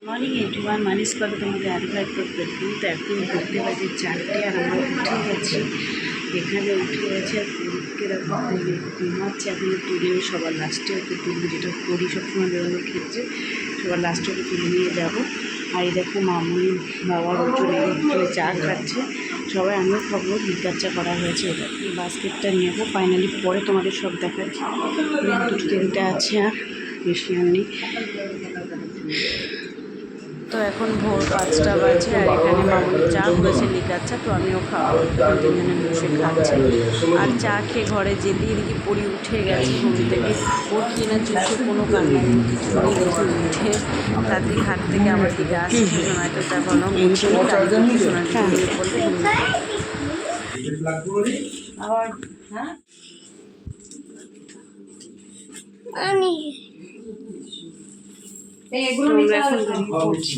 Morning everyone, মানিস কথা তোমাদের আরেকবার করবেন। কিন্তু এখন ঘুরতে বাজে 4টে আর আমরা উঠে গেছি। এখানে উঠে গেছে আর পুরীকে দেখো ঘুমাচ্ছে। এখনও তুলিনি, সবার লাস্টে ওকে তুলবো, যেটা করি সবসময় বেরোনোর ক্ষেত্রে। সবার লাস্টে ওকে তুলে নিয়ে যাবো। আর এই দেখো মামুনি বাবার ওজনে এখানে চা খাচ্ছে সবাই, আমিও খাবো। লিকার চা করা হয়েছে, এটা বাস্কেটটা নেবো ফাইনালি, পরে তোমাদের সব দেখাচ্ছি। 2-3টে আছে, আর বেশি আর নেই। তো এখন ভোর 5টা বাজে আর এখানে মামুনি চা করেছে লিকার চা, তো আমিও খাবো। তিনজনে বসে খাচ্ছে আর চা খেয়ে ঘরে যেতেই এদিকে পড়ি উঠে গেছে ঘুম থেকে। ওর কিনা চোখে কোনো কান্না নেই, কিছু নেই, দেখে উঠে তাড়াতাড়ি খাট থেকে আমার দিকে আসছে। শোনায় তো চা ভালো শোনার দিকে পড়লে আবার হ্যাঁ আমরা এখন বেরিয়ে পড়ছি।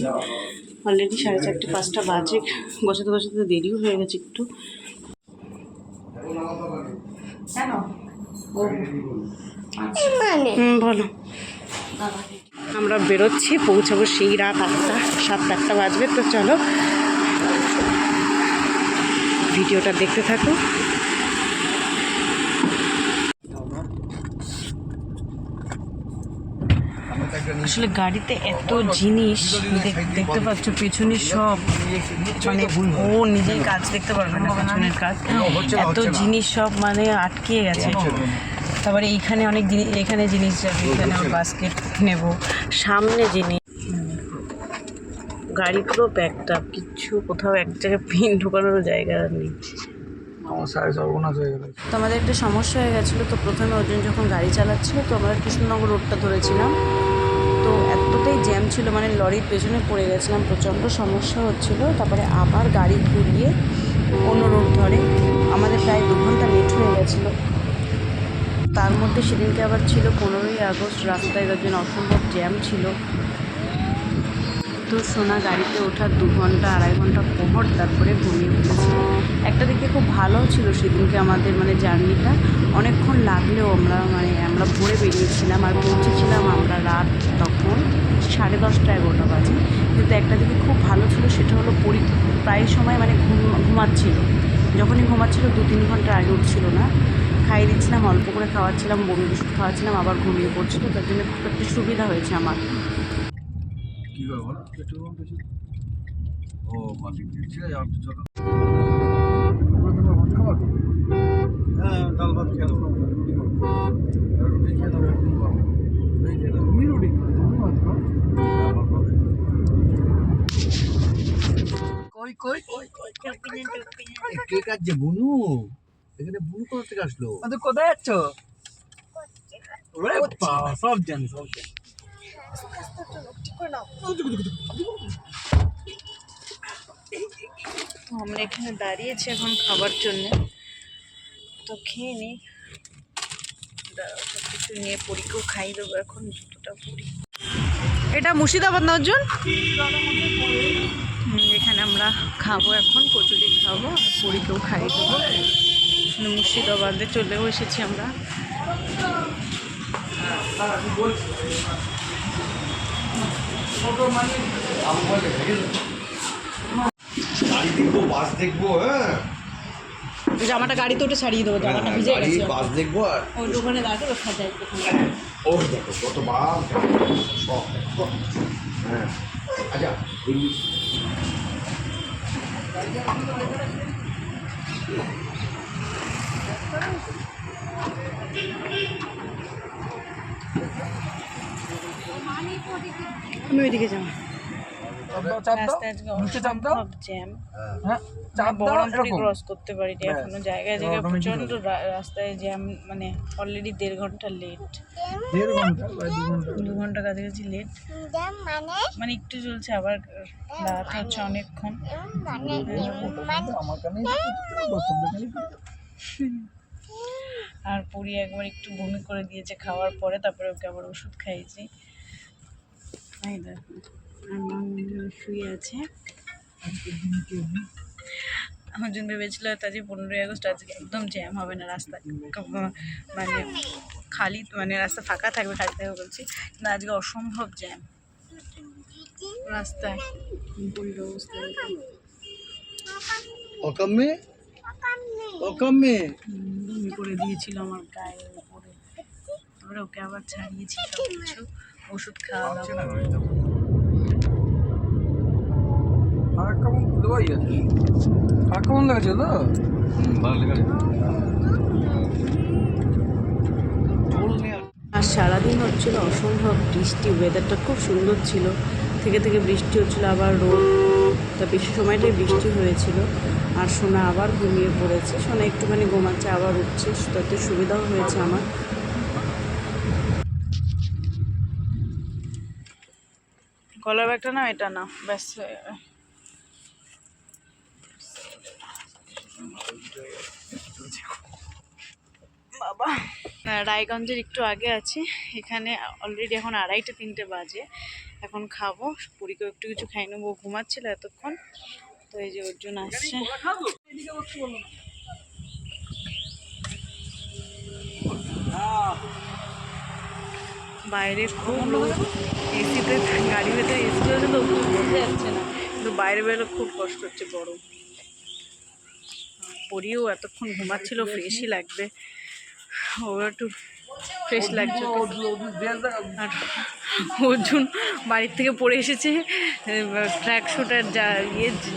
অলরেডি 4:30-5টা বাজে, বসাতে বসাতে দেরিও হয়ে গেছে একটু। বলো, আমরা বেরোচ্ছি, পৌঁছাবো সেই রাত 8টা, 7-8টা বাজবে। তো চলো ভিডিওটা দেখতে থাকো। আসলে গাড়িতে এত জিনিস দেখতে পাচ্ছ, পেছনে সব মানে ও নিজেই কাজ দেখতে পারবে না, পেছনের কাজ এত জিনিস সব মানে আটকে গেছে। তারপরে এইখানে অনেক জিনিস, এখানে জিনিস যাবে, এখানে বাস্কেট নেব, সামনে জিনিস। গাড়ি পুরো ব্যাকড আপ, কিচ্ছু কোথাও এক জায়গায় পিন ঢোকানোর জায়গা নেই। তো আমাদের একটা সমস্যা হয়ে গেছিলো। তো প্রথমে অর্জুন যখন গাড়ি চালাচ্ছিল, তো আমরা কৃষ্ণনগর রোডটা ধরেছিলাম। তো এতটাই জ্যাম ছিল, মানে লরির পেছনে পড়ে গেছিলাম, প্রচণ্ড সমস্যা হচ্ছিল। তারপরে আবার গাড়ি ঘুরিয়ে অন্য রোড ধরে আমাদের প্রায় 2 ঘন্টা লেট হয়ে গেছিলো। তার মধ্যে সেদিনকে আবার ছিল 15ই আগস্ট, রাস্তায় তার জন্য অসম্ভব জ্যাম ছিল। তো সোনা গাড়িতে ওঠার 2 ঘন্টা 2.5 ঘন্টা পর তারপরে ঘুমিয়ে পড়েছিল। একটা দিকে খুব ভালো ছিল সেদিনকে আমাদের মানে জার্নিটা, অনেকক্ষণ লাগলেও আমরা ভোরে বেরিয়েছিলাম আর পৌঁছেছিলাম আমরা রাত তখন 10:30-11টা বাজে। কিন্তু একটা দিকে খুব ভালো ছিল, সেটা হলো প্রায় সময় মানে ঘুমাচ্ছিল। যখনই ঘুমাচ্ছিল 2-3 ঘন্টা আগে উঠছিল না। খাইয়ে দিচ্ছিলাম, অল্প করে খাওয়াচ্ছিলাম, বমির ওষুধ খাওয়াচ্ছিলাম, আবার ঘুমিয়ে পড়ছিল। তার জন্য খুব একটা সুবিধা হয়েছে আমার। কি করে বলো পেট্রোল পাম্প বেশি ও মালিক দিচ্ছে আর তো চলো হ্যাঁ ডাল ভাত খেয়ে নেবো, রুটি খেয়ে নেবো, রুটি কই কই কই কই কে কাজে বুনু, এখানে বুনু কোথা থেকে আসলো? তুই কোথায় যাচ্ছ? ওরে বাবা, সব জানি সব জানি। আমরা এখানে দাঁড়িয়েছি এখন খাবার জন্য, তো খেয়ে নিই। সব কিছু নিয়ে পরীকেও খাই দেবো এখন, জুতোটা পরি। এটা মুর্শিদাবাদ না অর্জুন? এখানে আমরা খাবো এখন, কচুরি খাবো আর পরীকেও খাই দেবো। মুর্শিদাবাদে চলেও এসেছি আমরা। গাড়ি দেখবো, বাস দেখবো, হ্যাঁ জামাটা গাড়িতে উঠে ছাড়িয়ে দেবো, জামাটা ভিজে গেছে। বাস দেখবো আর ওই দোকানে দাঁড়িয়ে রক্ষা যায়। ও দেখো কত বাস, হ্যাঁ আচ্ছা আমি ওইদিকে যাবো। বহরমপুরি ক্রস করতে পারিনি এখনো, জায়গায় জায়গায় প্রচন্ড রাস্তায় জ্যাম, মানে অলরেডি 1.5 ঘন্টা লেট, 2 ঘন্টা কাছাকাছি লেট। মানে একটু চলছে, আবার রাত হচ্ছে অনেকক্ষণ। আর পুরি একবার একটু বমি করে দিয়েছে খাওয়ার পরে, তারপরে ওকে আবার ওষুধ খাইয়েছি। শুয়ে আছে। আমার জন্য ভেবেছিল আজকে 15ই আগস্ট, আজকে একদম জ্যাম হবে না রাস্তা, মানে খালি মানে রাস্তা ফাঁকা থাকবে বলছি, কিন্তু আজকে অসম্ভব জ্যাম। রাস্তায় পুরীর অবস্থা বমি করে দিয়েছিল আমার গায়ের উপরে, তারপরে ওকে আবার ছাড়িয়েছি, কিছু ওষুধ খাওয়ালাম। আর সারাদিন হচ্ছিল অসম্ভব বৃষ্টি, ওয়েদারটা খুব সুন্দর ছিল, থেকে থেকে বৃষ্টি হচ্ছিল আবার রোদ, তা বেশি সময়টাই বৃষ্টি হয়েছিল। আর সোনা আবার ঘুমিয়ে পড়েছে, সোনা একটুখানি ঘুমাচ্ছে আবার উঠছে, তাতে সুবিধাও হয়েছে আমার। গলার ব্যাগটা না, এটা না, ব্যাস। বাবা, রায়গঞ্জের একটু আগে আছি, এখানে অলরেডি এখন 2:30-3টে বাজে। এখন খাবো, পুরীকেও একটু কিছু খাই নেবো, ঘুমাচ্ছিল এতক্ষণ, তো এই যে অর্জুন আসছে। বাইরে খুব লোক, এসিতে, গাড়ি ভেতরে এসি হচ্ছে তো বোঝা যাচ্ছে না, কিন্তু বাইরে বেরোলে খুব কষ্ট হচ্ছে, গরম। পরিও এতক্ষণ ঘুমাচ্ছিল, ফ্রেশই লাগবে, ও একটু ফ্রেশ লাগছে। আর অর্জুন বাড়ির থেকে পরে এসেছে, ট্র্যাক শুট আর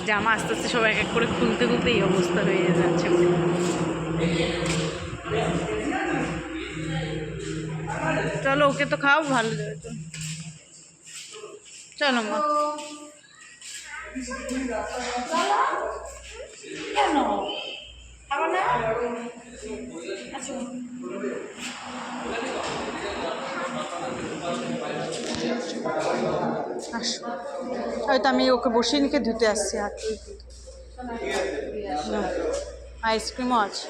জামা আস্তে আস্তে সব এক এক করে খুলতে খুলতে এই অবস্থা হয়ে যাচ্ছে। চলো, ওকে তো খাও, ভালো যাবে তো। চলো মা। কেন খাবো না? আচ্ছা, হয়তো আমি ওকে বসিয়ে নিকে ধুতে আসছি হাত। আইসক্রিমও আছে,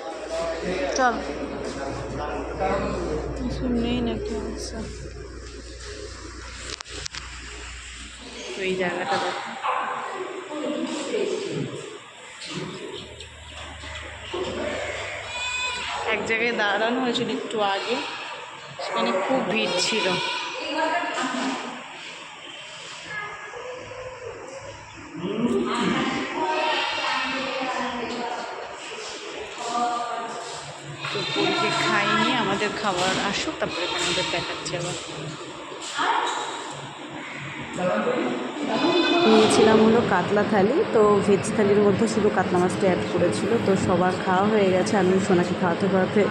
চল। আইসক্রিম নেই নাকি? আচ্ছা, এই জায়গাটা দেখো, এক জায়গায় দাঁড়ানো হয়েছিল একটু আগে, সেখানে খুব ভিড় ছিল। তো পুরীকে খাইনি, আমাদের খাবার আসুক, তারপরে আমাদের দেখাচ্ছে আবার। নিয়েছিলাম হলো কাতলা থালি, তো ভেজ থালির মধ্যে শুধু কাতলা মাছটা অ্যাড করেছিল। তো সবার খাওয়া হয়ে গেছে, আমি সোনাকে খাওয়াতে খাওয়াতে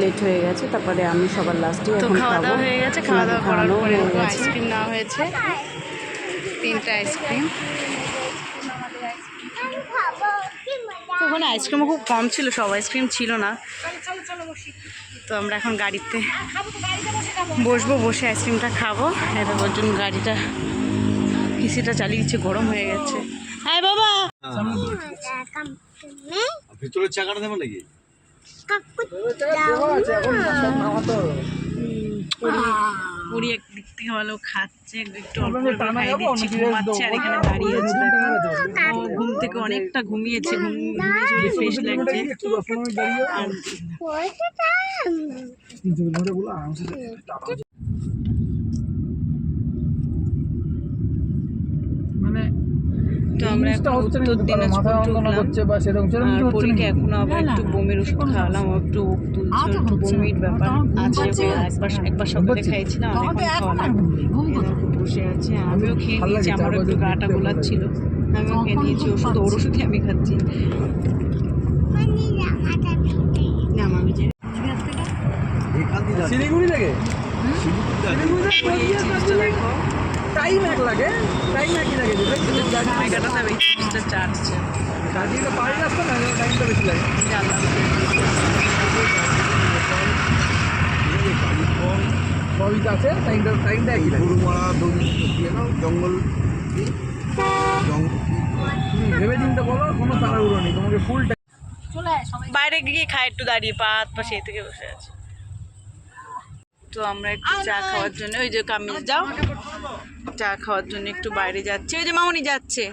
লেট হয়ে গেছে, তারপরে আমি সবার লাস্টে এখন খাওয়া দাওয়া হয়ে গেছে। খাওয়া দাওয়া করার পরে আইসক্রিম নেওয়া হয়েছে, 3টা আইসক্রিম। ওখানে আইসক্রিমও খুব কম ছিল, সব আইসক্রিম ছিল না। তো আমরা এখন গাড়িতে বসবো, বসে আইসক্রিমটা খাবো। এবার ওর জন্য গাড়িটা এসিটা চালিয়ে দিচ্ছে, গরম হয়ে গেছে। হ্যাঁ বাবা, ভিতরে চাকাটা দেবো নাকি? পুরি একদিক থেকে ভালো খাচ্ছে, একটু অল্প খাই দিচ্ছি, ঘুমাচ্ছে। আর এখানে দাঁড়িয়ে আছে, ঘুম থেকে অনেকটা ঘুমিয়েছে, ঘুমিয়ে ফ্রেশ লাগছে। তো আমরা উত্তর দিনাজপুর ঢুকলাম, আর পরীকে এখনো আবার একটু বমির ওষুধ খাওয়ালাম, একটু তুলছে, একটু বমির ব্যাপার আছে। একবার সকালে খাইছিলাম, এখন খাওয়ালাম, বসে আছে। আমিও খেয়ে নিয়েছি, আমারও একটু গাটা গোলাচ্ছিল, আমিও খেয়ে নিয়েছি ওষুধ, ওর ওষুধই আমি খাচ্ছি। না মামি যে শিলিগুড়ি থেকে দেখো, টাইম এক লাগে, টাইম একই লাগে, জায়গাটা না বেশি চার্জ গাড়িটা পাড়ি আসতো না, টাইমটা বেশি লাগে। সবই আছে, টাইমটা একই লাগে। গরুমারা জঙ্গল ভেবে চিন্তা বলো, কোনো তাড়াহুড়ো নেই, তোমাকে ফুল বাইরে গিয়ে খাই, একটু দাঁড়িয়ে পা হাত পা সেই থেকে বসে আছে। তো আমরা একটু চা খাওয়ার জন্য, ওই যে কামিল যাও, চা খাওয়ার জন্য একটু বাইরে যাচ্ছি, ওই যে মামনি যাচ্ছে।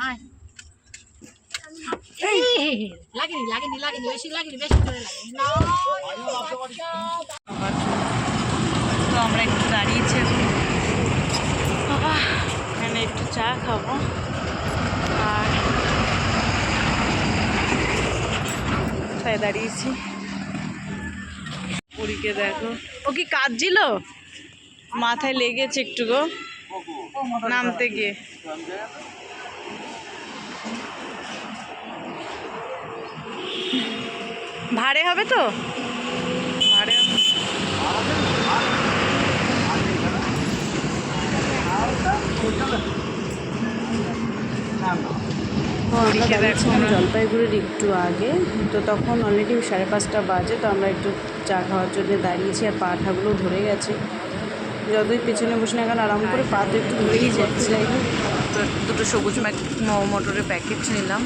তো আমরা একটু দাঁড়িয়েছি, বাবা চা খাবো। আর তাই দাঁড়িয়েছি। পুরীকে দেখো, ও কি কাঁদছিল, মাথায় লেগেছে একটু গো নামতে গিয়ে। ভাড়ে হবে তো, ভাড়ে হবে। তো আমরা দাঁড়িয়েছিলাম জলপাইগুড়ির একটু আগে, তো তখন অলরেডি 5:30 বাজে। তো আমরা একটু চা খাওয়ার জন্য দাঁড়িয়েছি, আর পাঠাগুলো ধরে গেছে। যতই পেছনে বসে না কেন আরাম করে পা তো একটু ধরেই যাচ্ছে। যাই হোক, দুটো সবুজ মটরের প্যাকেট নিলাম।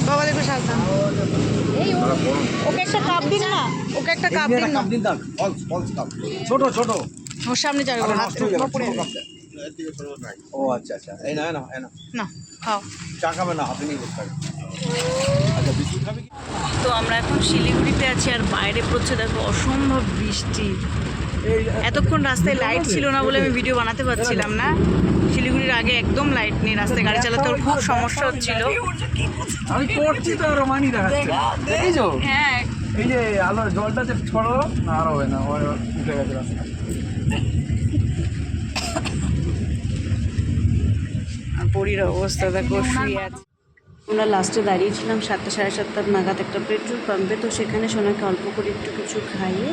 বাবা দেখো সাবধান। ওকে একটা কাপ দিন না, ওকে একটা কাপ দিন না। ছোট ছোট ওর সামনে যাবে, পড়ে ও আচ্ছা আচ্ছা, এই না না না না খাও। চা খাবে না, হাতে নিয়ে বসতে হবে। আচ্ছা বিস্কুট খাবে কি? তো আমরা এখন শিলিগুড়িতে আছি, আর বাইরে পড়ছে দেখো অসম্ভব বৃষ্টি। এতক্ষণ রাস্তায় লাইট ছিল না বলে আমি ভিডিও বানাতে পারছিলাম না। শিলিগুড়ির আগে একদম লাইট নেই, রাস্তায় গাড়ি চালাতে ওর খুব সমস্যা হচ্ছিল। আমি করছি তো, আর মানি দেখাচ্ছে, দেখেছো? হ্যাঁ, এই যে আলো জলটা যে ছড়ো না, আর হবে না, উঠে গেছে রাস্তা। আর পরীর অবস্থা দেখো, শুয়ে আছে। আমরা লাস্টে দাঁড়িয়েছিলাম 7টা 7:30 নাগাদ একটা পেট্রোল পাম্পে। তো সেখানে সোনাকে অল্প করে একটু কিছু খাইয়ে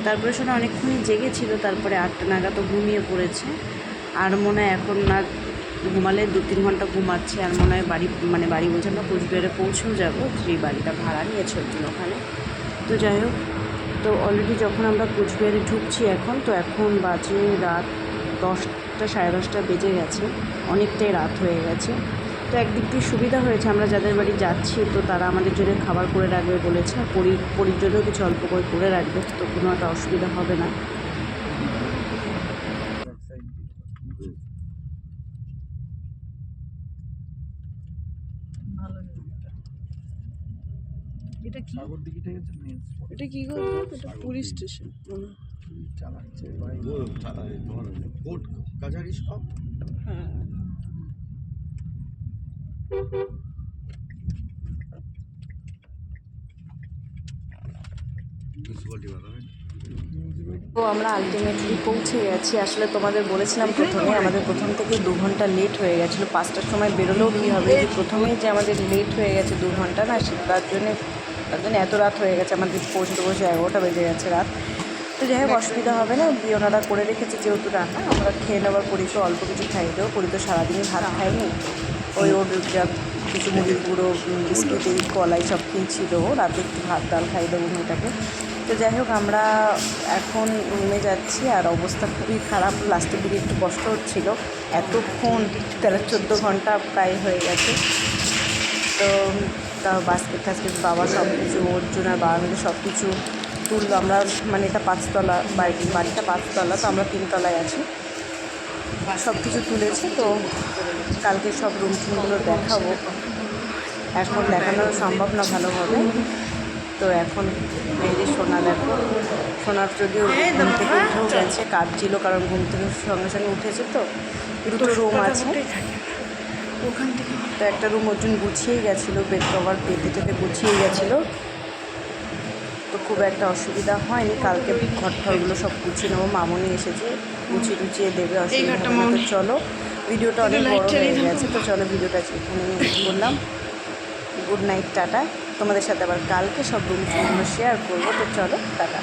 তারপরে সোনা অনেকক্ষণই জেগেছিল, তারপরে 8টা নাগাদ তো ঘুমিয়ে পড়েছে। আর মনে হয় এখন না ঘুমালে 2-3 ঘন্টা ঘুমাচ্ছে। আর মনে হয় বাড়ি বলছে আমরা কোচবিহারে পৌঁছেও যাবো, সেই বাড়িটা ভাড়া নিয়েছে ওর ওখানে। তো যাই হোক, তো অলরেডি যখন আমরা কোচবিহারে ঢুকছি এখন, তো এখন বাজে রাত 10টা 10:30 বেজে গেছে, অনেকটাই রাত হয়ে গেছে। তো একদিক দিয়ে সুবিধা হয়েছে, আমরা যাদের বাড়ি যাচ্ছি তো তারা আমাদের জন্য খাবার করে রাখবে বলেছে, আর পরির জন্যও কিছু অল্প করে রাখবে, তো কোনো একটা অসুবিধা হবে না। এটা কি, সাগর দিঘিটা গেছে মেন স্পট। এটা কি গো? এটা পুলিশ স্টেশন। চালাচ্ছে ভাই, তোমার কোর্ট কাছারি সব। হ্যাঁ, তো আমরা আলটিমেটলি পৌঁছে গেছি। আসলে তোমাদের বলেছিলাম প্রথমে আমাদের প্রথম থেকে 2 ঘন্টা লেট হয়ে গেছিলো। 5টার সময় বেরোলেও কী হবে, প্রথমেই যে আমাদের লেট হয়ে গেছে 2 ঘন্টা না, তার জন্য এত রাত হয়ে গেছে, আমাদের পৌঁছতে 11টা বেজে গেছে রাত। তো যাই হোক, অসুবিধা হবে না, দিয়ে ওনারা করে রেখেছে যেহেতু রান্না, আমরা খেয়ে নেওয়ার পরিকে অল্প কিছু খাইয়ে দেবো। পরি তো সারাদিনই ভাত খাইনি, ওর যা কিছু মুড়ির গুঁড়ো, বিস্কিট, এই কলাই সব খেয়েছিল, রাতে একটু ভাত ডাল খাইয়ে দেবো মেয়েটাকে। তো যাই হোক, আমরা এখন রুমে যাচ্ছি, আর অবস্থা খুবই খারাপ। লাস্টের দিকে একটু কষ্ট হচ্ছিল, এতক্ষণ 13-14 ঘন্টা প্রায় হয়ে গেছে। তো তাও বাস্কেট বাবা সব কিছু ওর জন্য, আর বাবা মিলে সব কিছু তুললো। আমরা মানে এটা 5তলা বাড়িটা 5তলা, তো আমরা 3তলায় আছি। সব কিছু তুলেছে, তো কালকে সব রুম টুমগুলো দেখাবো। এখন দেখানো সম্ভব না ভালোভাবে। তো এখন এই যে সোনা দেখো, সোনার যদিও ঘুম থেকে উঠেও গেছে, কাঁদছিল, কারণ ঘুম থেকে সঙ্গে সঙ্গে উঠেছে। তো দুটো রুম আছে ওখান থেকে। তো একটা রুম অর্জুন গুছিয়েই গেছিলো, বেড কভার পেতে টেতে গুছিয়েই গেছিলো, তো খুব একটা অসুবিধা হয়নি। কালকে ঘরগুলো সব গুছিয়ে নেবো, মামনি এসেছে গুছিয়ে টুচিয়ে দেবে, অসুবিধা হবে না। তো চলো, ভিডিওটা অনেক বড় হয়ে গেছে, তো চলো ভিডিওটা এখানে বললাম। Good night, tata. তোমাদের সাথে আবার কালকে সব রুমগুলো শেয়ার করবো, তো চলো টাটা।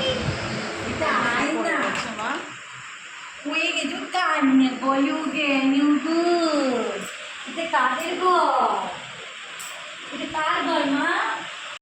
কাদের ঘর? এটা কার ঘর মা?